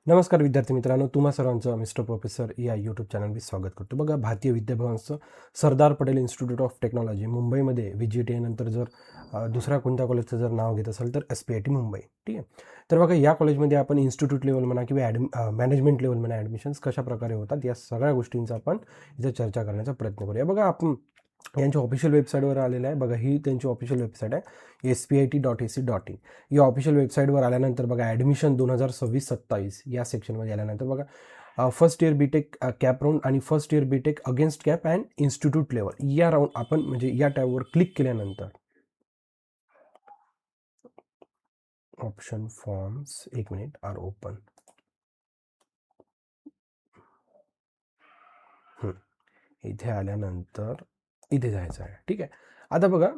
नमस्कार विद्यार्थी मित्रांनो, तुम्हा सर्वांचं मिस्टर प्रोफेसर या यूट्यूब चॅनलवर स्वागत करतो. बघा, भारतीय विद्याभवनचं Sardar Patel institute of technology मुंबईमध्ये VGTI नंतर जर दुसऱ्या कोणत्या कॉलेजचं जर नाव घेत असेल तर SPIT मुंबई. ठीक आहे. तर बघा, या कॉलेजमध्ये आपण इन्स्टिट्यूट लेवल म्हणा किंवा मॅनेजमेंट लेवल म्हणा ॲडमिशन्स कशा प्रकारे होतात या सगळ्या गोष्टींचा आपण इथं चर्चा करण्याचा प्रयत्न करूया. बघा, आपण यांच्या ऑफिशियल वेबसाईटवर आलेलं आहे. बघा, ही त्यांची ऑफिशियल वेबसाईट आहे spit.ac.in. या ऑफिशियल वेबसाईटवर आल्यानंतर बघा, ॲडमिशन 2026-27 या सेक्शनमध्ये आल्यानंतर बघा, first year BTech CAP round आणि first year BTech against CAP and institute level या राऊंड आपण म्हणजे या टॅबवर क्लिक केल्यानंतर option forms 1 minute are open. इथे आल्यानंतर इथे जायचं आहे. ठीक आहे. आता बघा,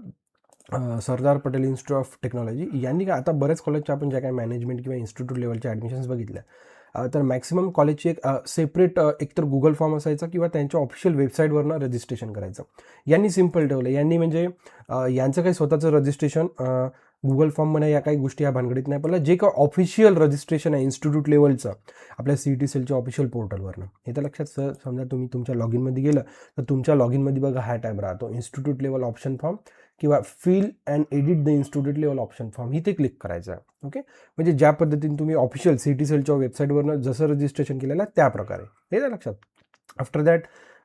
Sardar Patel institute of technology यांनी का आता बऱ्याच कॉलेजच्या आपण ज्या काही मॅनेजमेंट किंवा इन्स्टिट्यूट लेवलच्या ॲडमिशन्स बघितल्या, तर मॅक्सिमम कॉलेजची एक सेपरेट एकतर गुगल फॉर्म असायचा किंवा त्यांच्या ऑफिशियल वेबसाईटवरनं रजिस्ट्रेशन करायचं. यांनी सिम्पल ठेवलं. यांनी म्हणजे यांचं काही स्वतःचं रजिस्ट्रेशन गुगल फॉर्म म्हणा या काही गोष्टी या भानगडीत नाही. पण जे काही ऑफिशियल रजिस्ट्रेशन आहे इन्स्टिट्यूट लेवलचं आपल्या CET सेलच्या ऑफिशियल पोर्टलवरनं, हे तर लक्षात समजा तुम्ही तुमच्या लॉगिनमध्ये गेलं तर तुमच्या लॉगिनमध्ये बघा हा टॅब राहतो इन्स्टिट्यूट लेवल ऑप्शन फॉर्म किंवा fill and edit the institute level option form. इथे क्लिक करायचं आहे. ओके. म्हणजे ज्या पद्धतीने तुम्ही ऑफिशियल CET सेलच्या वेबसाईटवरनं जसं रजिस्ट्रेशन केलेलं आहे त्या प्रकारे, हे तर लक्षात. आफ्टर दॅट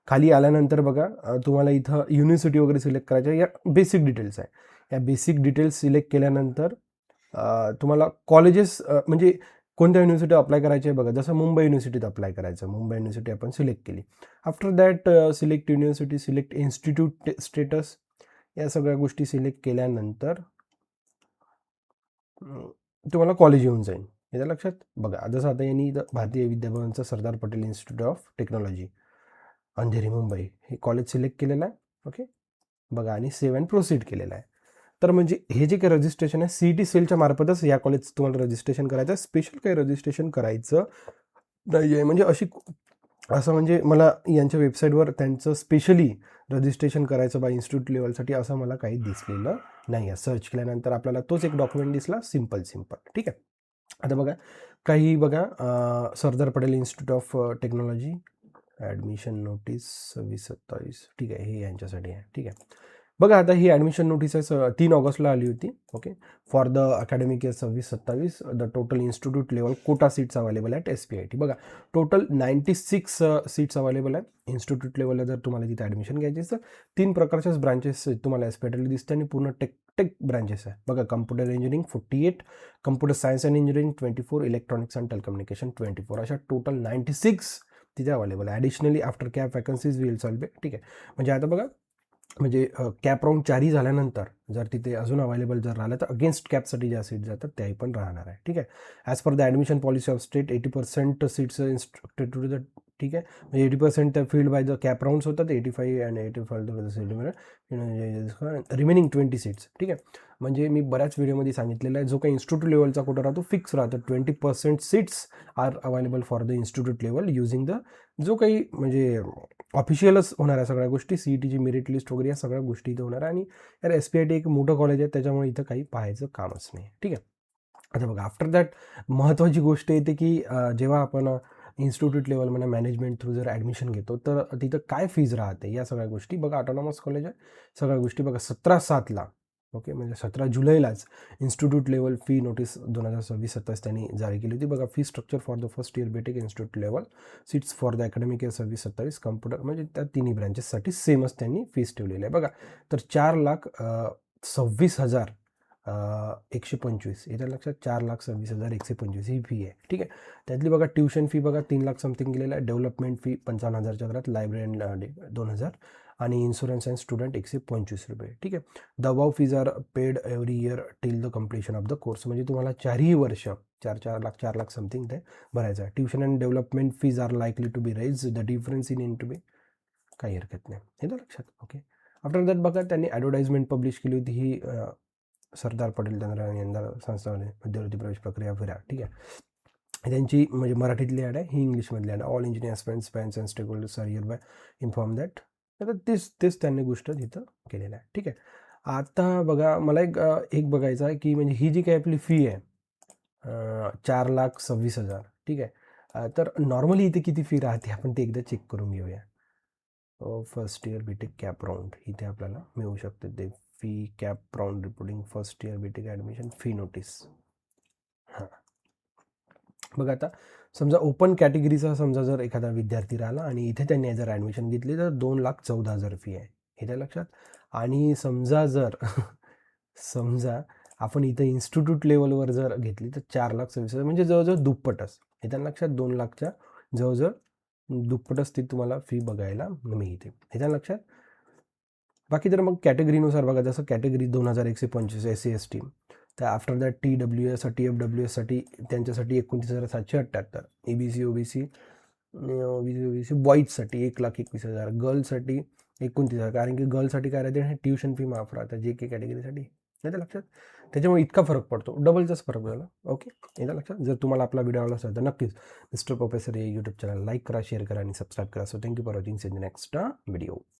खाली आल्यानंतर बघा, तुम्हाला इथं युनिव्हर्सिटी वगैरे सिलेक्ट करायचं आहे. या बेसिक डिटेल्स आहे. या बेसिक डिटेल्स सिलेक्ट केल्यानंतर तुम्हाला कॉलेजेस म्हणजे कोणत्या युनिव्हर्सिटी अप्लाय करायचे आहे बघा. जसं मुंबई युनिव्हर्सिटीत अप्लाय करायचं, मुंबई युनिव्हर्सिटी आपण सिलेक्ट केली. After that select university, select institute status, या सगळ्या गोष्टी सिलेक्ट केल्यानंतर तुम्हाला कॉलेज येऊन जाईल. याच्या लक्षात बघा. जसं आता यांनी भारतीय विद्याभवनचं Sardar Patel institute of technology Andheri Mumbai हे कॉलेज सिलेक्ट केलेलं आहे. ओके. बघा, आणि सेव्ह अँड प्रोसीड केलेलं आहे. तर म्हणजे हे जे काही रजिस्ट्रेशन आहे CET सेलच्या मार्फतच या कॉलेज तुम्हाला रजिस्ट्रेशन करायचं आहे. स्पेशल काही रजिस्ट्रेशन करायचं नाही आहे. म्हणजे असं म्हणजे मला यांच्या वेबसाईटवर त्यांचं स्पेशली रजिस्ट्रेशन करायचं बा इन्स्टिट्यूट लेवलसाठी असं मला काही दिसलेलं नाही आहे. सर्च केल्यानंतर आपल्याला तोच एक डॉक्युमेंट दिसला, सिम्पल. ठीक आहे. आता बघा, काही बघा, Sardar Patel institute of technology admission notice 26-27. ठीक आहे, हे यांच्यासाठी आहे. ठीक आहे. बघा, आता ही ॲडमिशन नोटीस आहे 3 ऑगस्टला आली होती. Okay. For the academic year 26-27 the total institute level Kota seats available at SPIT. बघा, टोटल 96 सीट्स अवेलेबल आहेत इन्स्टिट्यूट लेवलला. जर तुम्हाला तिथे ॲडमिशन घ्यायची तर 3 प्रकारच्याच ब्रांचेस तुम्हाला SPITला दिसते आणि पूर्ण टेक ब्रांचेस आहे. बघा, computer engineering 48, computer science and engineering 24, electronics and telecommunication 24, अशा टोटल 96 तिथे अवेलेबल आहे. Additionally after cap vacancies will solve. ठीक आहे. म्हणजे आता बघा, म्हणजे कॅप राऊंड 4 झाल्यानंतर जर तिथे अजून अवेलेबल जर राहिलं तर अगेन्स्ट कॅपसाठी ज्या सीट जातात त्याही पण राहणार आहे. ठीक आहे. As per the admission policy of state 80% seats instructed to the. ठीक आहे. म्हणजे 80% त्या filled by the CAP rounds होतात. 85 अँड 85 रिमेनिंग 20 सीट्स. ठीक आहे. म्हणजे मी बऱ्याच व्हिडिओमध्ये सांगितलेलं आहे, जो काही इन्स्टिट्यूट लेवलचा कोटा राहतो फिक्स राहतो. 20% seats are available for the institute level using the जो काही म्हणजे ऑफिशियलच होणार आहे सगळ्या गोष्टी. CETची मेरिट लिस्ट वगैरे या सगळ्या गोष्टी इथं होणार आहे. आणि यार SPIT एक मोठं कॉलेज आहे, त्याच्यामुळे इथं काही पाहायचं कामच नाही. ठीक आहे. आता बघा, आफ्टर दॅट महत्त्वाची गोष्ट येते की जेव्हा आपण इन्स्टिट्यूट लेवल म्हणा मॅनेजमेंट थ्रू जर ॲडमिशन घेतो तर तिथं काय फीज राहते या सगळ्या गोष्टी. बघा, ऑटोनॉमस कॉलेज आहे, सगळ्या गोष्टी बघा. 17/7ला, ओके, म्हणजे 17 जुलैलाच इन्स्टिट्यूट लेवल फी नोटीस 2026-27 त्यांनी जारी केली होती. बघा, fee structure for the first year BTech institute level seats for the academic year 26-27 computer, म्हणजे त्या तिन्ही ब्रँचेससाठी सेमच त्यांनी फीस ठेवलेली आहे. बघा, तर 4,26,125 याच्या लक्षात 4,26,125 ही फी आहे. ठीक आहे. त्यातली बघा, ट्युशन फी बघा 3 लाख समथिंग गेलेलं आहे. डेव्हलपमेंट फी 55,000च्या घरात, लायब्ररी अँड 2,000 आणि इन्शुरन्स अँड स्टुडंट 125 रुपये. ठीक आहे. The above fees are paid every year till the completion of the course. म्हणजे तुम्हाला 4ही वर्ष 4 लाख समथिंग ते भरायचं आहे. Tuition and development fees are likely to be raise the difference in to be. काही हरकत नाही, हे तर लक्षात. ओके. आफ्टर दॅट बघा, त्यांनी ॲडव्हर्टाइजमेंट पब्लिश केली होती ही सरदार पटेल यंदा संस्थामध्ये मध्यवर्ती प्रवेश प्रक्रिया फिरा. ठीक आहे. त्यांची म्हणजे मराठीतली ॲड आहे, ही इंग्लिशमधली ॲड आहे. All engineer spends pans and stakeholders are hereby inform that. आता तेच त्यांनी गोष्ट तिथं केलेलं आहे. ठीक आहे. आता बघा, मला एक बघायचं आहे की म्हणजे ही जी काही आपली फी आहे 4,26,000. ठीक आहे. तर नॉर्मली इथे किती फी राहते आपण ते एकदा चेक करून घेऊया. First year BTech CAP round इथे आपल्याला मिळू शकते ते fee CAP round reporting first year BTech admission fee notice. हां, बघा आता समजा ओपन कॅटेगरीचा समजा जर एखादा विद्यार्थी राहिला आणि इथे त्यांनी जर ॲडमिशन घेतली तर 2,14,000 फी आहे, हे त्या लक्षात. आणि समजा जर समजा आपण इथं इन्स्टिट्यूट लेवलवर जर घेतली तर 4,26,000 म्हणजे जवळजवळ दुप्पटच, हे त्या लक्षात. 2,00,000च्या जवळजवळ दुप्पटच ती तुम्हाला फी बघायला मिळते, हे त्या लक्षात. बाकी तर मग कॅटेगरीनुसार बघा, जसं कॅटेगरी 2,125 SC/ST, तर आफ्टर दॅट TWS TFWSसाठी त्यांच्यासाठी 29,778, EBC OBC बॉईजसाठी 1,21,000, गर्ल्ससाठी 29,000, कारण की गर्ल्ससाठी काय राहते ट्युशन फी माफ राहतात JK कॅटेगरीसाठी, नाही तर लक्षात. त्याच्यामुळे इतका फरक पडतो, डबलचाच फरक झाला. ओके, येतं लक्षात. जर तुम्हाला आपला व्हिडिओ आवडला असेल तर नक्कीच मिस्टर प्रोफेसर या यूट्यूब चॅनल लाईक करा, शेअर करा आणि सबस्क्राईब करा. So thank you for watching. See in the next video.